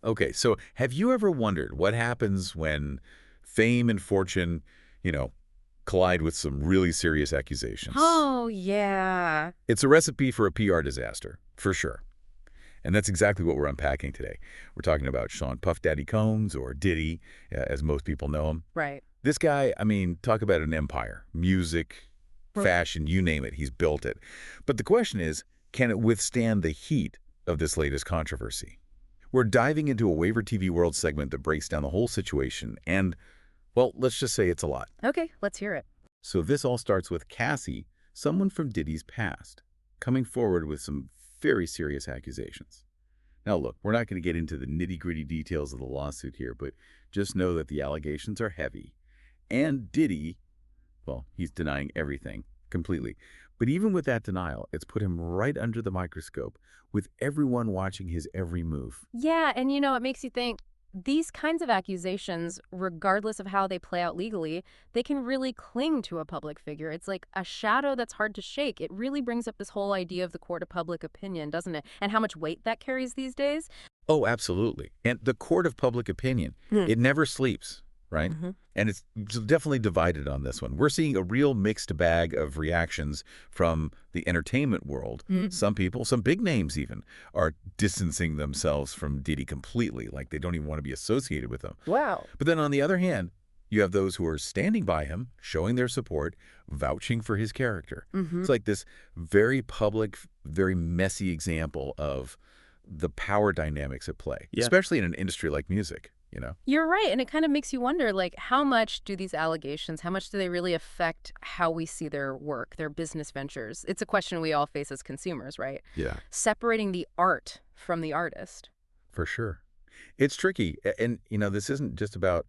Okay, so have you ever wondered what happens when fame and fortune, you know, collide with some really serious accusations? Oh, yeah. It's a recipe for a PR disaster, for sure. And that's exactly what we're unpacking today. We're talking about Sean Puff Daddy Combs, or Diddy, as most people know him. Right. This guy, I mean, talk about an empire. Music, Well, fashion, you name it, he's built it. But the question is, can it withstand the heat of this latest controversy? We're diving into a Waiver TV World segment that breaks down the whole situation and, well, let's just say it's a lot. okay, let's hear it. So this all starts with Cassie, someone from Diddy's past, coming forward with some very serious accusations. Now look, we're not going to get into the nitty-gritty details of the lawsuit here, but just know that the allegations are heavy. And Diddy, well, he's denying everything completely. But even with that denial, it's put him right under the microscope, with everyone watching his every move. Yeah, and it makes you think these kinds of accusations, regardless of how they play out legally, they can really cling to a public figure. It's like a shadow that's hard to shake. It really brings up this whole idea of the court of public opinion, doesn't it? And how much weight that carries these days. Oh, absolutely. And the court of public opinion, Hmm. it never sleeps, right? hmm And it's definitely divided on this one. We're seeing a real mixed bag of reactions from the entertainment world. Some people, some big names even, are distancing themselves from Diddy completely, like they don't even want to be associated with him. Wow. But then on the other hand, you have those who are standing by him, showing their support, vouching for his character. hmm It's like this very public, very messy example of the power dynamics at play, Yeah. especially in an industry like music, you know? You're right, and it kind of makes you wonder, like, how much do these allegations, how much do they really affect how we see their work, their business ventures? It's a question we all face as consumers, right? Yeah, Separating the art from the artist. for sure. It's tricky. And, this isn't just about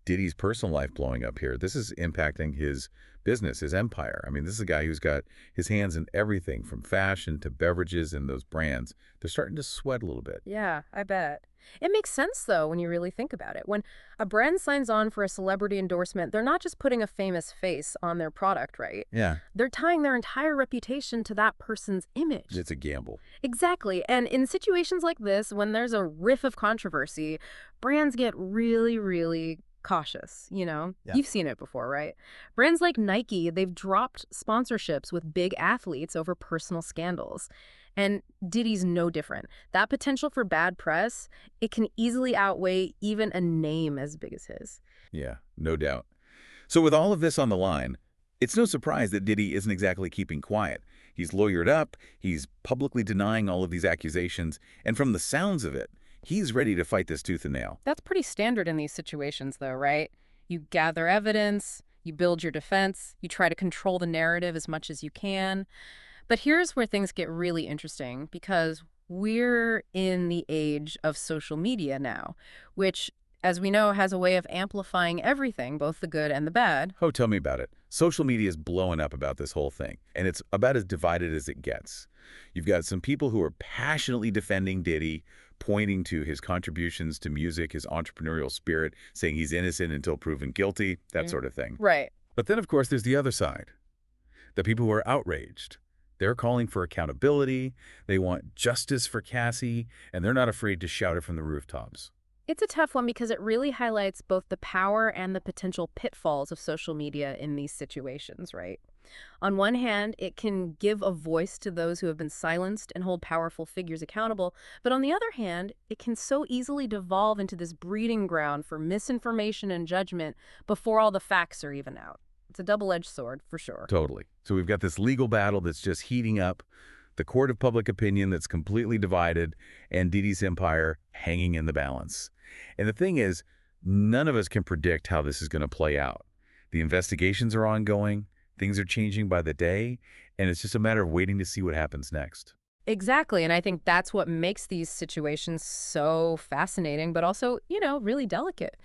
Diddy's personal life blowing up here. This is impacting his business, his empire. I mean, this is a guy who's got his hands in everything from fashion to beverages and those brands. They're starting to sweat a little bit. Yeah, I bet. It makes sense, though, when you really think about it. When a brand signs on for a celebrity endorsement, they're not just putting a famous face on their product, right? Yeah, They're tying their entire reputation to that person's image. it's a gamble. Exactly. And in situations like this, when there's a riff of controversy, brands get really, really cautious, Yeah. You've seen it before, right? Brands like Nike, they've dropped sponsorships with big athletes over personal scandals. And Diddy's no different. That potential for bad press, it can easily outweigh even a name as big as his. Yeah, no doubt. So with all of this on the line, it's no surprise that Diddy isn't exactly keeping quiet. He's lawyered up, he's publicly denying all of these accusations, and from the sounds of it, he's ready to fight this tooth and nail. That's pretty standard in these situations, though, right? You gather evidence, you build your defense, you try to control the narrative as much as you can. But here's where things get really interesting because we're in the age of social media now, which, as we know, has a way of amplifying everything, both the good and the bad. Oh, tell me about it. Social media is blowing up about this whole thing, and it's about as divided as it gets. You've got some people who are passionately defending Diddy, pointing to his contributions to music, his entrepreneurial spirit, saying he's innocent until proven guilty, that sort of thing. Right. But then, of course, there's the other side. The people who are outraged. They're calling for accountability, they want justice for Cassie, and they're not afraid to shout it from the rooftops. It's a tough one because it really highlights both the power and the potential pitfalls of social media in these situations, right? On one hand, it can give a voice to those who have been silenced and hold powerful figures accountable. But on the other hand, it can so easily devolve into this breeding ground for misinformation and judgment before all the facts are even out. It's a double-edged sword, for sure. Totally. So we've got this legal battle that's just heating up, the court of public opinion that's completely divided, and Diddy's empire hanging in the balance. And the thing is, none of us can predict how this is going to play out. The investigations are ongoing, things are changing by the day, and it's just a matter of waiting to see what happens next. Exactly, and I think that's what makes these situations so fascinating, but also, really delicate.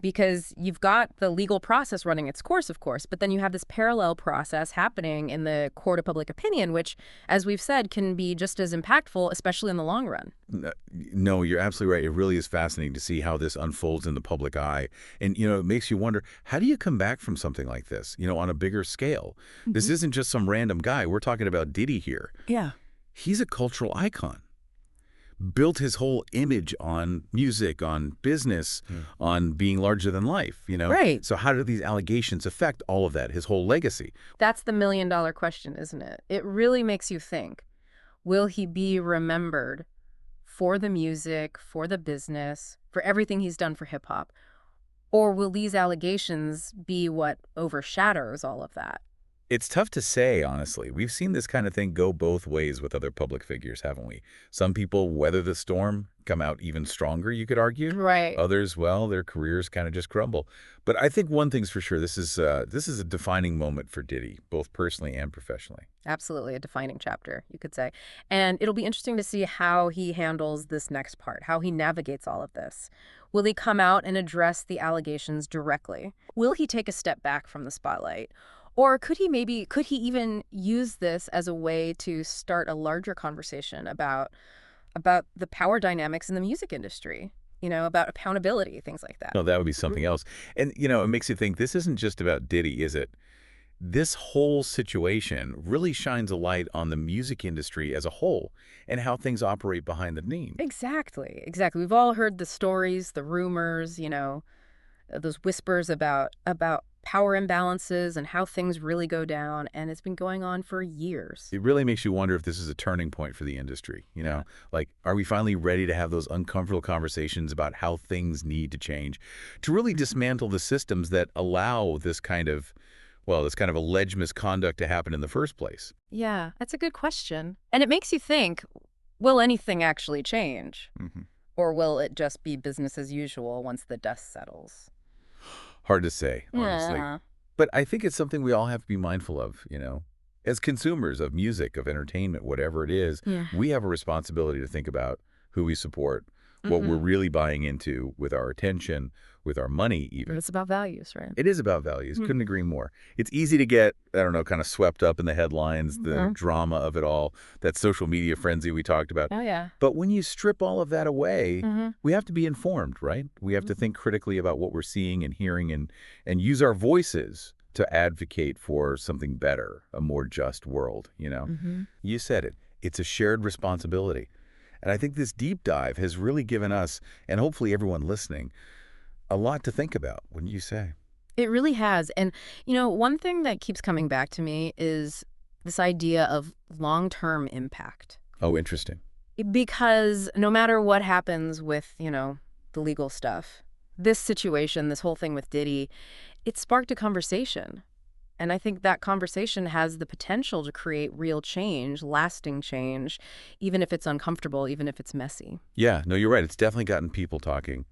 Because you've got the legal process running its course, of course, but then you have this parallel process happening in the court of public opinion, which, as we've said, can be just as impactful, especially in the long run. No, you're absolutely right. It really is fascinating to see how this unfolds in the public eye. And, it makes you wonder, how do you come back from something like this, on a bigger scale? This isn't just some random guy. We're talking about Diddy here. Yeah. He's a cultural icon. built his whole image on music, on business, on being larger than life, Right. So how do these allegations affect all of that, his whole legacy? That's the million-dollar question, isn't it? It really makes you think. Will he be remembered for the music, for the business, for everything he's done for hip-hop? Or will these allegations be what overshadows all of that? It's tough to say, honestly. We've seen this kind of thing go both ways with other public figures, haven't we? Some people weather the storm, come out even stronger, you could argue. Right. Others, well, their careers kind of just crumble. But I think one thing's for sure, this is a defining moment for Diddy, both personally and professionally. Absolutely a defining chapter, you could say. And it'll be interesting to see how he handles this next part, how he navigates all of this. Will he come out and address the allegations directly? Will he take a step back from the spotlight? Or could he even use this as a way to start a larger conversation about the power dynamics in the music industry, about accountability, things like that? No, that would be something else. And, it makes you think this isn't just about Diddy, is it? This whole situation really shines a light on the music industry as a whole and how things operate behind the name. Exactly, exactly. We've all heard the stories, the rumors, those whispers about power imbalances and how things really go down, and it's been going on for years. It really makes you wonder if this is a turning point for the industry, Like, are we finally ready to have those uncomfortable conversations about how things need to change to really dismantle the systems that allow this kind of alleged misconduct to happen in the first place? Yeah, that's a good question. And it makes you think, will anything actually change? Or will it just be business as usual once the dust settles? Hard to say, honestly. Yeah. But I think it's something we all have to be mindful of. As consumers of music, of entertainment, whatever it is, Yeah. we have a responsibility to think about who we support, what we're really buying into with our attention, with our money But even. it's about values, right? It is about values. Couldn't agree more. It's easy to get, I don't know, kind of swept up in the headlines, the drama of it all, that social media frenzy we talked about. Oh, yeah. But when you strip all of that away, Mm-hmm. we have to be informed, right? We have to think critically about what we're seeing and hearing and use our voices to advocate for something better, a more just world. You said it. It's a shared responsibility. And I think this deep dive has really given us, and hopefully everyone listening, a lot to think about, wouldn't you say? It really has. And, one thing that keeps coming back to me is this idea of long-term impact. Oh, interesting. Because no matter what happens with, the legal stuff, this situation, this whole thing with Diddy, it sparked a conversation. And I think that conversation has the potential to create real change, lasting change, even if it's uncomfortable, even if it's messy. Yeah, no, you're right. It's definitely gotten people talking,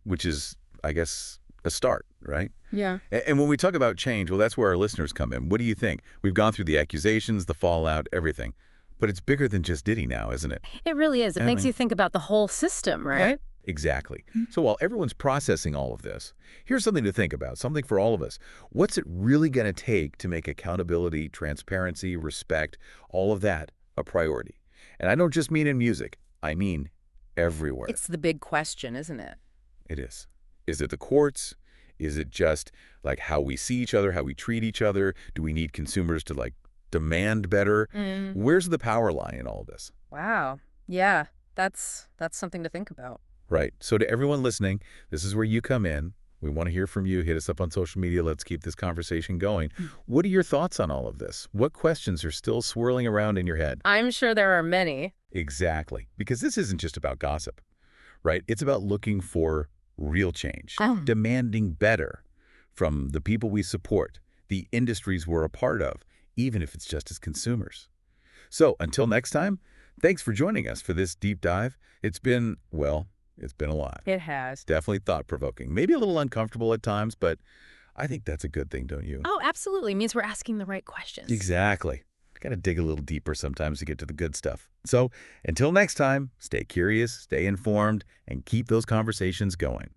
which is, I guess, a start, right? Yeah. And when we talk about change, well, that's where our listeners come in. What do you think? We've gone through the accusations, the fallout, everything. But it's bigger than just Diddy now, isn't it? It really is. It makes you think about the whole system, right? Exactly. So while everyone's processing all of this, here's something to think about, something for all of us. What's it really going to take to make accountability, transparency, respect, all of that a priority? And I don't just mean in music. I mean everywhere. It's the big question, isn't it? It is. Is it the courts? Is it just like how we see each other, how we treat each other? Do we need consumers to demand better? Where's the power lie in all this? Wow. Yeah, that's something to think about. Right. So to everyone listening, this is where you come in. We want to hear from you. Hit us up on social media. Let's keep this conversation going. What are your thoughts on all of this? What questions are still swirling around in your head? I'm sure there are many. Exactly. Because this isn't just about gossip, right? It's about looking for real change, demanding better from the people we support, the industries we're a part of, even if it's just as consumers. So until next time, thanks for joining us for this deep dive. It's been a lot. It has. Definitely thought-provoking. Maybe a little uncomfortable at times, but I think that's a good thing, don't you? Oh, absolutely. It means we're asking the right questions. Exactly. Got to dig a little deeper sometimes to get to the good stuff. So until next time, stay curious, stay informed, and keep those conversations going.